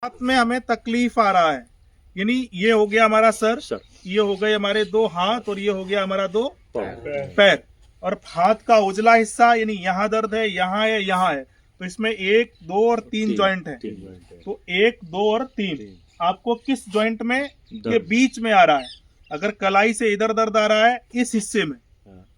हाथ में हमें तकलीफ आ रहा है, यानी ये हो गया हमारा सर, ये हो गए हमारे दो हाथ और ये हो गया हमारा दो पैर। और हाथ का उजला हिस्सा यानी यहाँ दर्द है, यहाँ है, यहाँ है, तो इसमें 1, 2 और 3 जॉइंट है। तो 1, 2 और 3 आपको किस जॉइंट में के बीच में आ रहा है? अगर कलाई से इधर दर्द आ रहा है इस हिस्से में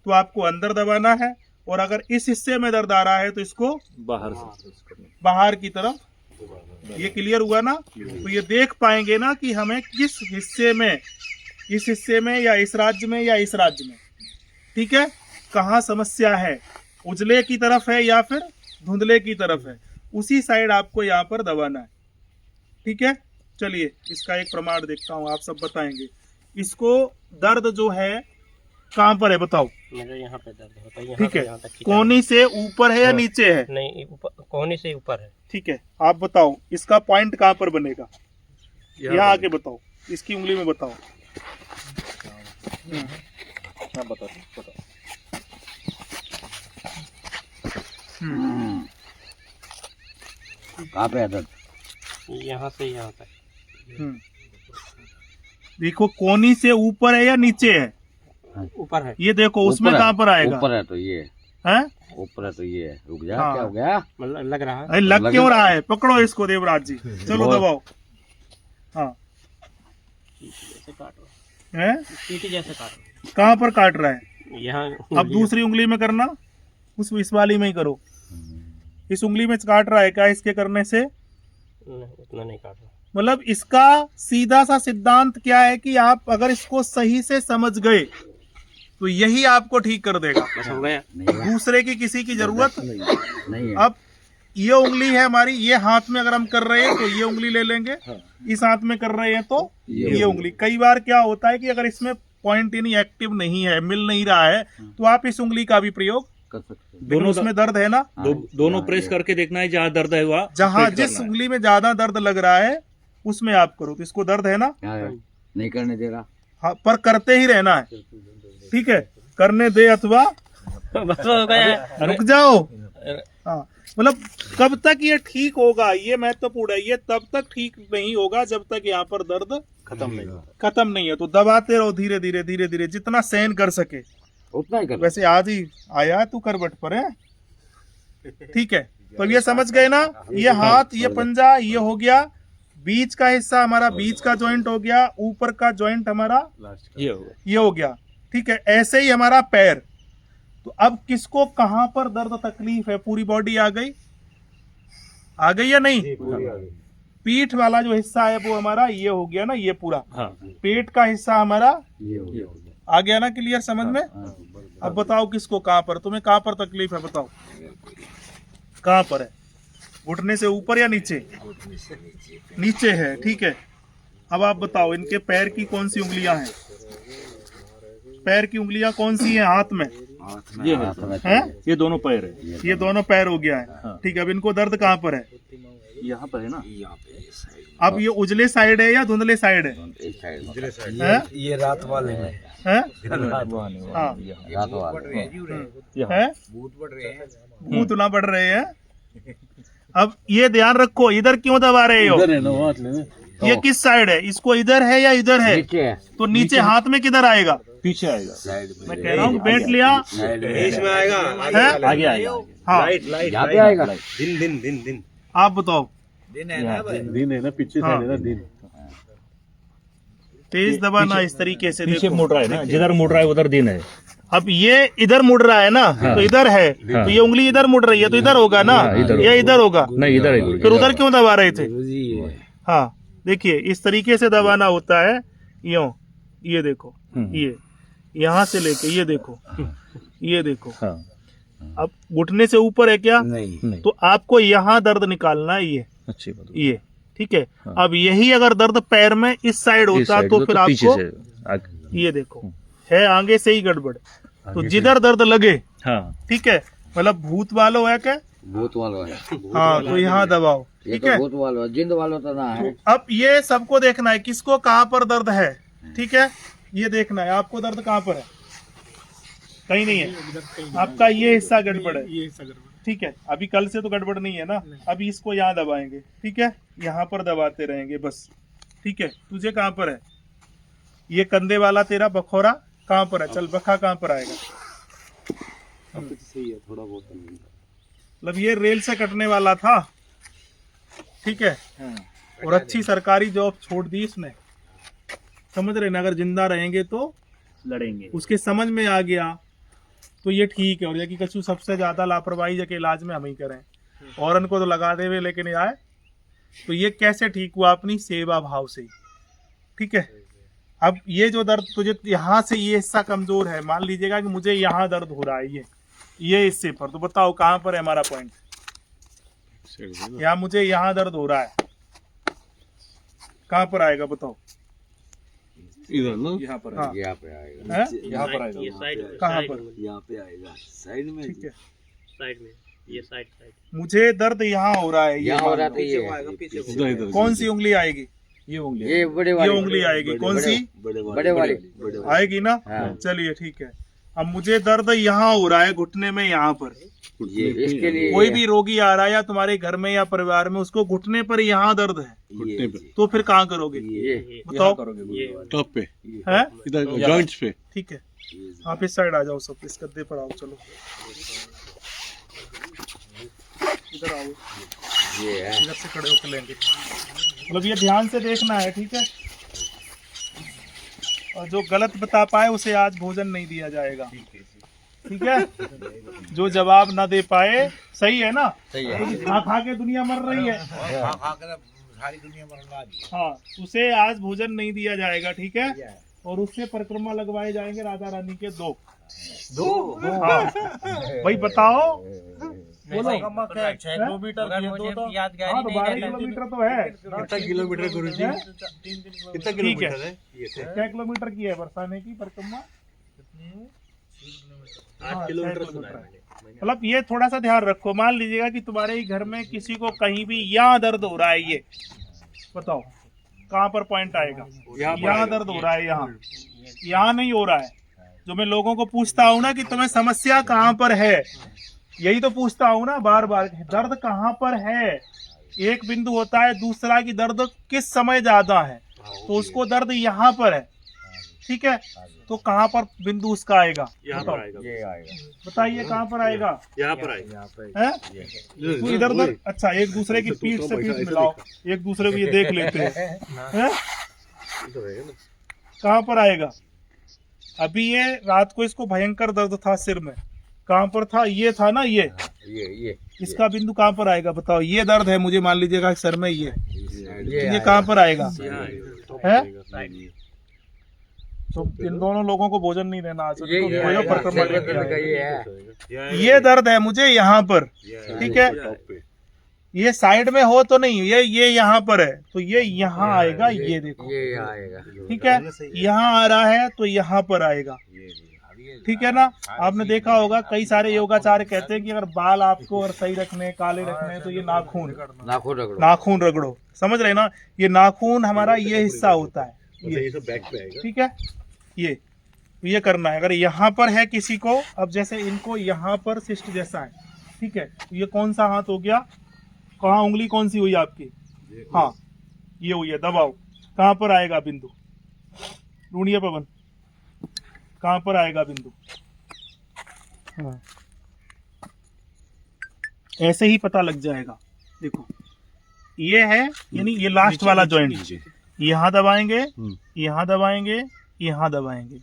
तो आपको अंदर दबाना है, और अगर इस हिस्से में दर्द आ रहा है तो इसको बाहर की तरफ। ये क्लियर हुआ ना? तो ये देख पाएंगे ना कि हमें किस हिस्से में, इस हिस्से में या इस राज्य में या इस राज्य में, ठीक है, कहाँ समस्या है, उजले की तरफ है या फिर धुंधले की तरफ है, उसी साइड आपको यहाँ पर दबाना है। ठीक है, चलिए इसका एक प्रमाण देखता हूँ, आप सब बताएंगे। इसको दर्द जो है कहाँ पर है बताओ? मेरे यहाँ पे दर्द होता है। ठीक है, कोहनी से ऊपर है या नीचे है? नहीं, कोहनी से ऊपर है। ठीक है, आप बताओ इसका पॉइंट कहाँ पर बनेगा? यहाँ आके बताओ, इसकी उंगली में बताओ। बताओ। कहाँ पे है दर्द? यहाँ से यहाँ तक। देखो कोहनी से ऊपर है या नीचे है? ऊपर है। ये देखो उसमें कहाँ पर आएगा? ऊपर है तो ये है, ऊपर है तो ये। रुक जा, हाँ। क्या हो गया? मतलब लग रहा है। अरे लग क्यों रहा है? पकड़ो इसको देवराज जी, चलो दबाओ। हाँ, जैसे काट रहा है, पीठी जैसे काट रहा। कहाँ पर काट रहा है? यहाँ। अब दूसरी उंगली में करना, इस वाली में ही करो। इस उंगली में काट रहा है क्या? इसके करने से उतना नहीं काट रहा। मतलब इसका सीधा सा सिद्धांत क्या है कि आप अगर इसको सही से समझ गए तो यही आपको ठीक कर देगा। बस हो गया। दूसरे की किसी की जरूरत नहीं है। अब ये उंगली है हमारी, ये हाथ में अगर हम कर रहे हैं तो ये उंगली ले लेंगे, इस हाथ में कर रहे हैं तो ये उंगली। कई बार क्या होता है कि अगर इसमें पॉइंट यानी एक्टिव नहीं है, मिल नहीं रहा है, तो आप इस उंगली का भी प्रयोग कर सकते हैं। दोनों उसमें दर्द है ना, दोनों प्रेस करके देखना है, जहाँ दर्द है वहाँ जहाँ जिस उंगली में ज्यादा दर्द लग रहा है उसमें आप करो। तो इसको दर्द है ना, नहीं करने दे रहा। हाँ, पर करते ही रहना है। ठीक है, करने दे अथवा बस हो गया। रुक जाओ। हाँ, मतलब कब तक ये ठीक होगा, ये महत्वपूर्ण है। ये तब तक ठीक नहीं होगा जब तक यहाँ पर दर्द खत्म नहीं है। तो दबाते रहो धीरे धीरे धीरे धीरे, जितना सहन कर सके उतना ही कर। वैसे आज ही आया तू करवट पर है। ठीक है, तो ये समझ गए ना? ये हाथ, ये पंजा, ये हो गया बीच का हिस्सा हमारा, बीच का जॉइंट हो गया, ऊपर का जॉइंट हमारा ये हो गया। ठीक है, ऐसे ही हमारा पैर। तो अब किसको कहां पर दर्द तकलीफ है? पूरी बॉडी आ गई, आ गई या नहीं? पीठ वाला जो हिस्सा है वो हमारा ये हो गया ना, ये पूरा। पेट का हिस्सा हमारा आ गया ना, क्लियर समझ में? अब बताओ किसको कहां पर, तुम्हें कहां पर तकलीफ है बताओ? कहां पर है? घुटने से ऊपर या नीचे? नीचे है। ठीक है, अब आप बताओ इनके पैर की कौन सी उंगलियां हैं? पैर की उंगलियां कौन सी हैं हाथ में? ये है, ये दोनों पैर है। ये दोनों पैर हो गया है। ठीक है, अब इनको दर्द कहाँ पर है? यहाँ पर है ना। अब ये उजले साइड है या धुंधले साइड है? ये रात वाले में है, हाँ, रात वाले है, भूत ना बढ़ रहे हैं। अब ये ध्यान रखो, इधर क्यों दबा रहे हो? ये किस साइड है? इसको इधर है या इधर है? तो नीचे हाथ में किधर आएगा? पीछे आएगा। मैं कह रहा हूँ बैठ लिया, इसमें आएगा, आगे आएगा। हाँ, यहाँ पे आएगा। दिन आप बताओ। दिन है ना, पीछे साइड है ना, दिन। तेज दबाना इस तरीके से, पीछे देखो मुड़ रहा है ना, जिधर मुड़ रहा है उधर दिन है। अब ये इधर मुड़ रहा है ना, तो इधर है, तो ये उंगली इधर मुड़ रही है तो इधर होगा ना, या इधर होगा? नहीं, इधर है। फिर उधर क्यों दबा रहे थे? हाँ, देखिए इस तरीके से दबाना होता है। यूं, ये देखो, ये यहाँ से लेके ये देखो, ये देखो। अब घुटने से ऊपर है क्या? नहीं। तो आपको यहाँ दर्द निकालना है, ये अच्छी बात। ये ठीक है। अब यही अगर दर्द पैर में इस साइड होता तो फिर आपको ये देखो है आगे से ही गड़बड़। तो जिधर दर्द लगे, ठीक है, मतलब भूत वालों है क्या? भूत वालों है। हाँ, तो यहाँ दबाओ। ठीक है, भूत वालों, जिंद वालों तो ना है। अब ये सबको देखना है किसको कहाँ पर दर्द है। ठीक है, ये देखना है आपको दर्द कहाँ पर है। कहीं नहीं है, आपका ये हिस्सा गड़बड़ है। ठीक है, अभी कल से तो गड़बड़ नहीं है ना। अभी इसको यहाँ दबाएंगे, ठीक है, यहाँ पर दबाते रहेंगे बस। ठीक है, तुझे कहाँ पर है ये कंधे वाला तेरा बखोरा कहाँ पर है? चल बखा कहाँ पर आएगा? सही है, थोड़ा बहुत मतलब ये रेल से कटने वाला था, ठीक है, और अच्छी सरकारी जॉब छोड़ दी इसने, समझ रहे ना। अगर जिंदा रहेंगे तो लड़ेंगे। उसके समझ में आ गया तो ये ठीक है। और ये कि कछु सबसे ज्यादा लापरवाही जबकि इलाज में हम ही करें, और इनको तो लगा दे हुए लेकिन ये आए, तो ये कैसे ठीक हुआ? अपनी सेवा भाव से, ठीक है। अब ये जो दर्द तुझे यहाँ से ये हिस्सा कमजोर है, मान लीजिएगा कि मुझे यहाँ दर्द हो रहा है, ये हिस्से पर, तो बताओ कहाँ पर है हमारा पॉइंट? यहाँ मुझे यहाँ दर्द हो रहा है, कहाँ पर आएगा बताओ? इधर ना, यहाँ पर हाँ, यहाँ पे आएगा, है? यहाँ पर आएगा। ये साइड कहाँ पर? यहाँ पे आएगा, साइड में। ठीक है, साइड में, ये साइड मुझे दर्द यहाँ हो रहा है, ये यहाँ हो रहा मान था लो। ये कौन सी उंगली आएगी? ये उंगली ये बड़े ये वाली, उंगली आएगी, कौन सी? बड़े वाली आएगी ना। हाँ। चलिए ठीक है, अब मुझे दर्द यहाँ हो रहा है घुटने में, यहाँ पर। ये इसके लिए कोई भी रोगी आ रहा है या तुम्हारे घर में या परिवार में, उसको घुटने पर यहाँ दर्द है, तो फिर कहाँ करोगे? ये बताओ। ये टॉप पे, है इधर जॉइंट्स पे। ठीक है, आप इस साइड आ जाओ, सब इस गद्दे पर आओ, चलो इधर आओ, ये है, इधर से खड़े होकर लेंगे। मतलब ये ध्यान से देखना है, ठीक है। और जो गलत बता पाए उसे आज भोजन नहीं दिया जाएगा, ठीक है। जो जवाब ना दे पाए, सही है ना? सही है। खा खा के दुनिया मर रही है, हाँ, उसे आज भोजन नहीं दिया जाएगा, ठीक है। और उससे परिक्रमा लगवाए जाएंगे राधा रानी के दो। हाँ भाई बताओ, बोलो। 6 किलोमीटर याद हाँ, तो 12 किलोमीटर तो है। कितना किलोमीटर गुरु जी? कितना ठीक है, किलोमीटर है? 6 किलोमीटर की है बरसाने की परिक्रमा। 8 किलोमीटर सुना है मैंने। मतलब ये थोड़ा सा ध्यान रखो, मान लीजिएगा कि तुम्हारे ही घर में किसी को कहीं भी यहाँ दर्द हो रहा है, ये बताओ कहाँ पर पॉइंट आएगा? यहाँ दर्द हो रहा है, यहाँ नहीं हो रहा है। जो मैं लोगों को पूछता हूँ ना कि तुम्हें समस्या कहाँ पर है, यही तो पूछता हूँ ना बार बार, दर्द कहाँ पर है। एक बिंदु होता है, दूसरा की दर्द किस समय ज्यादा है, तो उसको दर्द यहाँ पर है, ठीक है। तो कहाँ पर बिंदु उसका आएगा? बताओ, ये आएगा, बताइए कहाँ पर आएगा? यहाँ पर आएगा। हैं? तो इधर उधर, अच्छा, एक दूसरे की पीठ से पीठ मिलाओ, एक दूसरे को ये देख लेते हैं। कहाँ पर आएगा? अभी ये रात को इसको भयंकर दर्द था सिर में, कहाँ पर था? ये था ना, ये इसका बिंदु कहाँ पर आएगा बताओ? ये दर्द है मुझे, मान लीजिएगा सर में, ये कहाँ पर आएगा? है? तो इन दोनों लोगों को भोजन नहीं देना आज, ये दर्द है मुझे यहाँ पर, ठीक है। ये साइड में हो तो नहीं, ये यहाँ पर है, तो ये यहाँ आएगा, ये देखो, ये आएगा, ठीक है। यहाँ आ रहा है तो यहाँ पर आएगा, ठीक है ना। आपने देखा होगा कई सारे योगाचार्य कहते हैं कि अगर बाल आपको अगर सही रखने, काले रखने, तो ये नाखून रगड़ो, समझ रहे ना। ये नाखून हमारा ये हिस्सा होता है, ये बैक पे आएगा। ठीक है। ये करना है। अगर यहाँ पर है किसी को, अब जैसे इनको यहाँ पर सिस्ट जैसा है, ठीक है, तो ये कौन सा हाथ हो गया? कहाँ उंगली कौन सी हुई आपकी? हाँ, ये हुई है, दबाओ। कहाँ पर आएगा बिंदु? ढूंढिए पवन, कहाँ पर आएगा बिंदु? हाँ, ऐसे ही पता लग जाएगा। देखो ये है, यानी ये लास्ट वाला जॉइंट, यहाँ दबाएंगे, यहाँ दबाएंगे, यहाँ दबाएंगे,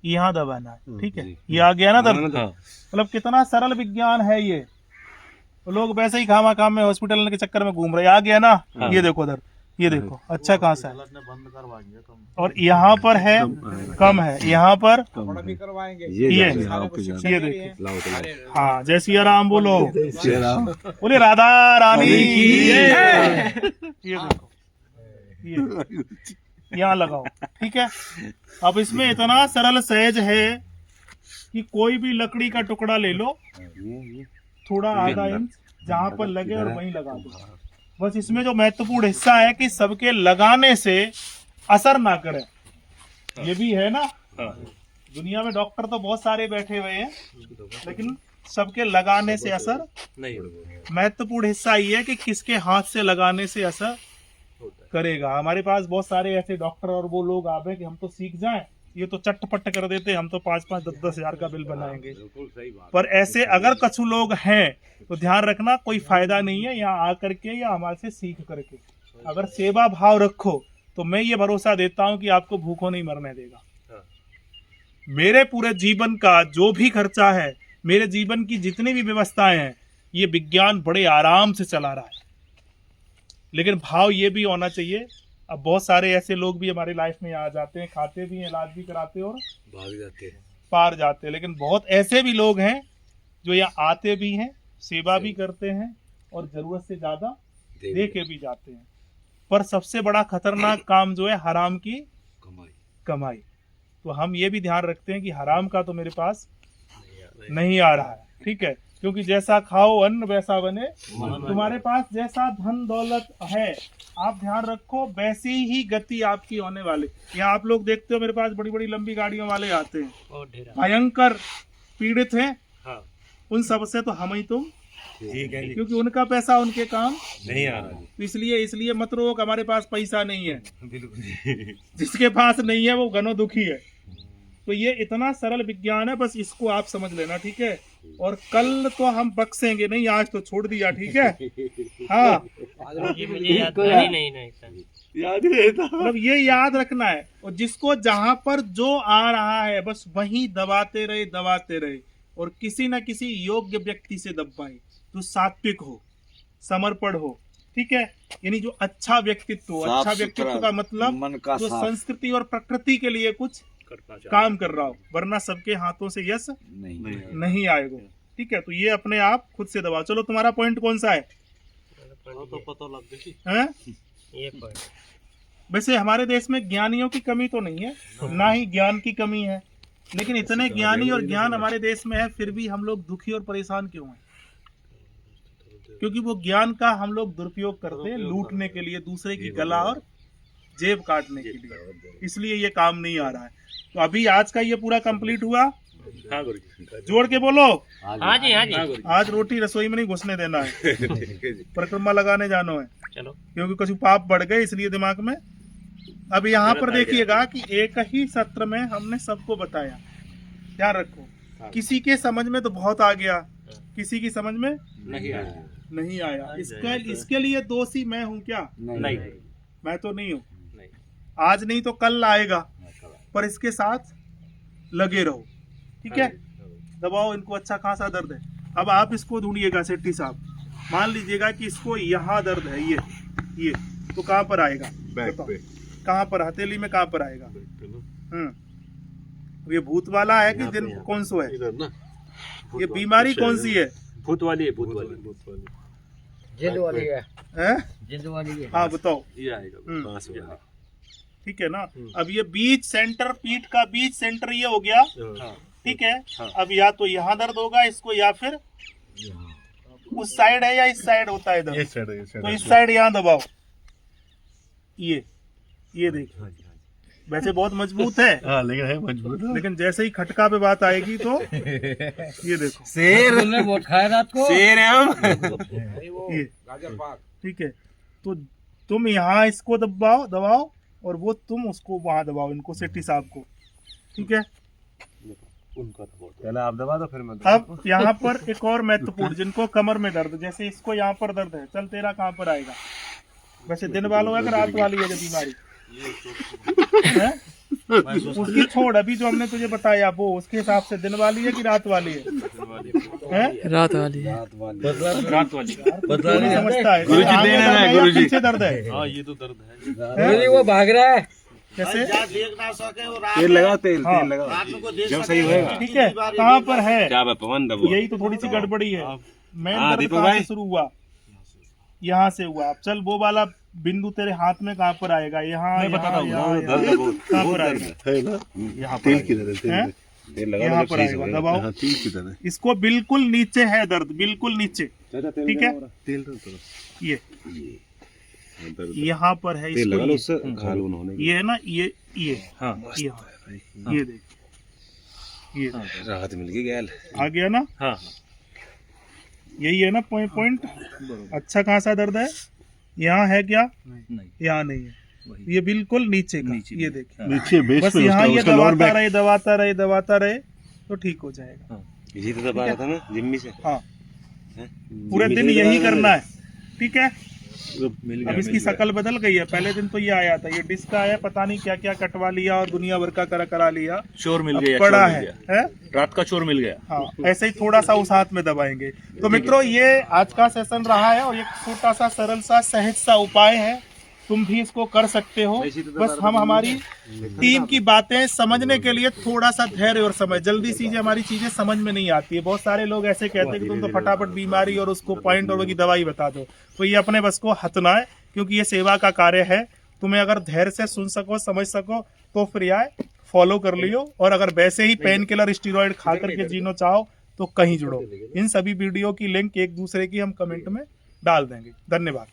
यहाँ दबाना है, ठीक है। ये आ गया ना दर्द। मतलब कितना सरल विज्ञान है ये, लोग वैसे ही खामा काम में हॉस्पिटल के चक्कर में घूम रहे। आ गया ना, ये देखो दर्द, ये देखो अच्छा कहाँ सा है, और यहाँ पर है कम है, यहाँ पर ये देखो। हाँ, जय सिया राम बोलो, बोले राधा रानी। ये देखो, ये यहाँ लगाओ, ठीक है। अब इसमें इतना सरल सहज है कि कोई भी लकड़ी का टुकड़ा ले लो, थोड़ा आधा इंच जहाँ पर लगे और वहीं लगा दो। बस इसमें जो महत्वपूर्ण हिस्सा है कि सबके लगाने से असर ना करे, ये भी है ना। दुनिया में डॉक्टर तो बहुत सारे बैठे हुए हैं, लेकिन सबके लगाने से असर नहीं महत्वपूर्ण हिस्सा ये है कि किसके हाथ से लगाने से असर करेगा। हमारे पास बहुत सारे ऐसे डॉक्टर और वो लोग आवे कि हम तो सीख जाएं, ये तो चटपट कर देते, हम तो 5-5 10-10 हजार का बिल बनाएंगे। पर ऐसे अगर कुछ लोग हैं तो ध्यान रखना, कोई फायदा नहीं है यहाँ आकर के या हमारे से सीख करके। अगर सेवा भाव रखो तो मैं ये भरोसा देता हूँ कि आपको भूखों नहीं मरने देगा। मेरे पूरे जीवन का जो भी खर्चा है, मेरे जीवन की जितनी भी व्यवस्थाएं हैं, ये विज्ञान बड़े आराम से चला रहा है। लेकिन भाव ये भी होना चाहिए। अब बहुत सारे ऐसे लोग भी हमारी लाइफ में आ जाते हैं, खाते भी हैं, इलाज भी कराते हैं और भाग जाते हैं, पार जाते हैं। लेकिन बहुत ऐसे भी लोग हैं जो यहाँ आते भी हैं, सेवा भी करते हैं और जरूरत से ज्यादा दे के भी जाते हैं। पर सबसे बड़ा खतरनाक काम जो है हराम की कमाई। तो हम ये भी ध्यान रखते हैं कि हराम का तो मेरे पास नहीं आ रहा है, ठीक है। क्योंकि जैसा खाओ अन्न वैसा बने। तुम्हारे पास जैसा धन दौलत है, आप ध्यान रखो वैसी ही गति आपकी होने वाली। यहाँ आप लोग देखते हो मेरे पास बड़ी बड़ी लंबी गाड़ियों वाले आते हैं, और ढेरा भयंकर पीड़ित हैं। हाँ उन सबसे तो हम ही तुम, ठीक है, क्योंकि उनका पैसा उनके काम। नहीं आ रहा तो इसलिए मत रोक हमारे पास पैसा नहीं है। बिल्कुल। जिसके पास नहीं है वो घनो दुखी है। तो ये इतना सरल विज्ञान है, बस इसको आप समझ लेना, ठीक है। और कल तो हम बख्शेंगे नहीं, आज तो छोड़ दिया, ठीक है। हाँ, जी मुझे याद नहीं सर। याद ही रहता। मतलब ये याद रखना है। और जिसको जहां पर जो आ रहा है बस वहीं दबाते रहे और किसी न किसी योग्य व्यक्ति से दबाए, जो सात्विक हो, समर्पण हो, ठीक है। यानी जो अच्छा व्यक्तित्व हो। अच्छा व्यक्तित्व का मतलब मन का जो साफ संस्कृति और प्रकृति के लिए कुछ काम कर रहा हो, वरना सबके हाथों से यश नहीं आएगा, ठीक है। तो ये अपने आप खुद से दबाओ। चलो तुम्हारा पॉइंट कौन सा है? तो पता लग गई हैं? ये पॉइंट। वैसे हमारे देश में ज्ञानियों की कमी तो नहीं है, ना ही ज्ञान की कमी है, लेकिन इतने ज्ञानी और ज्ञान हमारे देश में है, फिर भी हम लोग दुखी और परेशान क्यों हैं? क्योंकि वो ज्ञान का हम लोग दुरुपयोग करते हैं लूटने के लिए, दूसरे की गला और जेब काटने के लिए। इसलिए ये काम नहीं आ रहा है। तो अभी आज का ये पूरा कंप्लीट हुआ। हाँ गुरुजी, जोड़ के बोलो। हाँ जी हाँ जी। आज रोटी रसोई में नहीं घुसने देना है, परिक्रमा लगाने जाना है, चलो। क्योंकि कुछ पाप बढ़ गए इसलिए दिमाग में। अब यहाँ पर देखिएगा कि एक ही सत्र में हमने सबको बताया। ध्यान रखो, किसी के समझ में तो बहुत आ गया, किसी की समझ में नहीं आया। इसके लिए दोषी मैं हूँ क्या? नहीं मैं तो नहीं हूँ। आज नहीं तो कल आएगा, पर इसके साथ लगे रहो, ठीक है। दबाओ इनको, अच्छा खासा दर्द है। अब आप इसको ढूंढिएगा सेट्टी साहब। मान लीजिएगा कि इसको यहाँ दर्द है, ये तो कहाँ पर आएगा? बताओ कहाँ पर? हथेली में कहाँ पर आएगा? ये भूत वाला है कि दिन कौन सा है? ये बीमारी कौन सी है? भूत वाली है। जिद वाली है, हैं? जिद वाली है। हाँ बताओ, ये आएगा पास वाला। ठीक है ना। अब ये बीच सेंटर, पीठ का बीच सेंटर ये हो गया, ठीक है। अब या तो यहाँ दर्द होगा इसको, या फिर उस साइड है, या इस साइड होता है दर्द, तो इस साइड यहाँ दबाओ। ये देखो, वैसे बहुत मजबूत है, हाँ, लेकिन है मजबूत। लेकिन जैसे ही खटका पे बात आएगी तो ये देखो, शेर बहुत खाया रात को, शेर है हम। ये ठीक है। तो तुम यहाँ इसको दबाओ और वो तुम उसको वहां दबाओ, इनको सेट्टी साहब को, ठीक है। पहले आप दबा दो, फिर मैं अब यहाँ पर एक और महत्वपूर्ण, जिनको कमर में दर्द, जैसे इसको यहाँ पर दर्द है, चल तेरा कहाँ पर आएगा? वैसे दिन वालों है कि रात वाली है जो बीमारी है? उसकी छोड़, अभी जो हमने तुझे बताया वो उसके हिसाब से दिन वाली है कि रात वाली है? रात वाली बदला नहीं समझता है। गुरुजी आगे दे रहे दर्द हैं, है या गुरुजी। पीछे दर्द है? हाँ, ये तो दर्द है। गुरुजी वो भाग रहा है। कैसे? तेल लगा, तेल हाँ। तेल लगा, जब सही होएगा। ठीक है, कहाँ पर है? क्या पवन दबो। यही तो थोड़ी सी गड़बड़ी है। मेन हाँ, दर्द दीपक कहाँ भाई। से शुरू हुआ? यहाँ से हुआ। अब चल वो वाला बिंदु तेरे हाथ में कहाँ पर आएगा? यहाँ, मैं बताता हूँ, यहाँ, दर्द यहाँ। बहुत कहाँ बहुत पर दर्द आएगा? है ना। यहाँ पर तेल आएगा। की तरह, हैं? तेल लगा यहाँ दो, पर सही आएगा, होएगा। दबाओ। हाँ, तेल की तरह। इसको बिल्कुल नीचे है दर्द, बिल्कुल नीचे, ठीक है। तेल तो ये यहाँ पर है, तेल लगा लो, इसको उससे खालून होने की। ये है ना, ये हाँ यहाँ, ये देख, ये देख, राहत मिल गई गैल। आ गया ना। हाँ यही है ना पॉइंट। अच्छा खासा दर्द है, यहाँ है क्या? नहीं यहाँ नहीं है, वही ये बिल्कुल नीचे का, नीचे ये में। देखिए नीचे बेस बस पे यहाँ ये उसका लोअर बैक दबाता रहे तो ठीक हो जाएगा। इसी तो दबा रहा था ना जिम्मी से। हाँ पूरे दिन यही करना है, ठीक है। मिल अब इसकी शक्ल बदल गई है, पहले दिन तो ये आया था, ये डिस्क आया, पता नहीं क्या क्या कटवा लिया और दुनिया भर का करा लिया, चोर मिल अब गया, पड़ा चोर मिल है, गया। है? रात का चोर मिल गया। हाँ ऐसे ही थोड़ा सा उस हाथ में दबाएंगे। तो मित्रों ये आज का सेशन रहा है और एक छोटा सा सरल सा सहज सा उपाय है, तुम भी इसको कर सकते हो। बस हम हमारी टीम की बातें समझने के लिए थोड़ा सा धैर्य और समय, जल्दी से हमारी चीजें समझ में नहीं आती है। बहुत सारे लोग ऐसे कहते हैं कि तुम तो फटाफट बीमारी और उसको पॉइंट और उसकी दवाई बता दो, तो ये अपने बस को हथ ना है, क्योंकि ये सेवा का कार्य है। तुम्हें अगर धैर्य से सुन सको समझ सको तो फिर आए फॉलो कर लियो, और अगर वैसे ही पेन किलर स्टीरॉइड खा करके जीनो चाहो तो कहीं जुड़ो। इन सभी वीडियो की लिंक एक दूसरे की हम कमेंट में डाल देंगे। धन्यवाद।